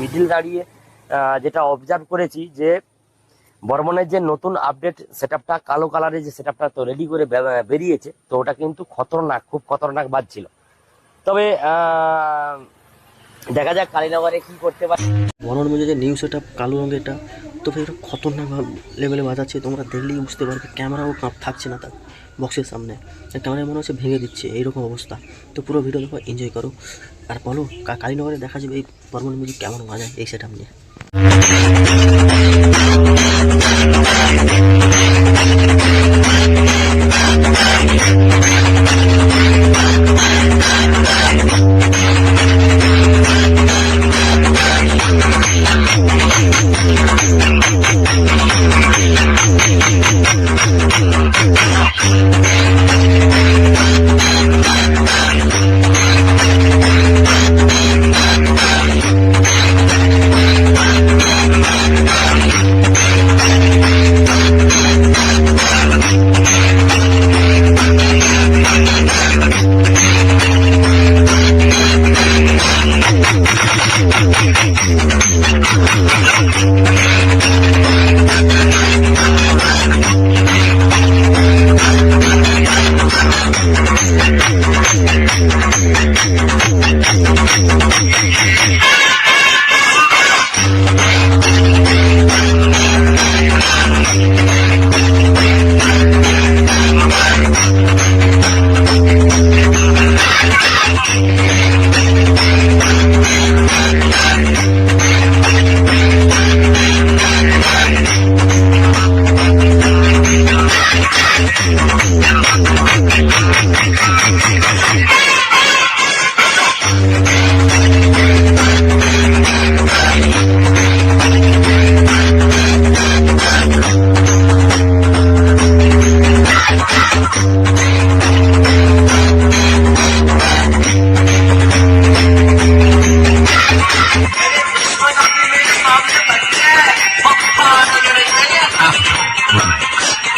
Middle দাঁড়িয়ে যেটা observe করেছি যে বর্মনের যে নতুন আপডেট সেটআপটা, কালো কালারের যে সেটআপটা তো রেডি করে বেরিয়েছে, তো ওটা কিন্তু খতরনাক, খুব খতরনাক বাজছিল। তবে দেখা যাক কালীনগরে কি করতে পারে। বর্মনের মধ্যে যে নিউ সেটআপ কালো রঙেরটা, তো ভাই এটা খতরনাক লেভেলে বাজাচ্ছে, তোমরা দেখলেই বুঝতে পারবে। ক্যামেরাও থাকছে না তার বক্সের সামনে, ক্যামেরায় মনে হচ্ছে ভেঙে দিচ্ছে, এইরকম অবস্থা। তো পুরো ভিডিও দেখো, এনজয় করো, আর বলো কালীনগরে দেখা যাবে এই বর্মনের মিউজিক কেমন বাজায় এই সেটআপ নিয়ে।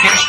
Cash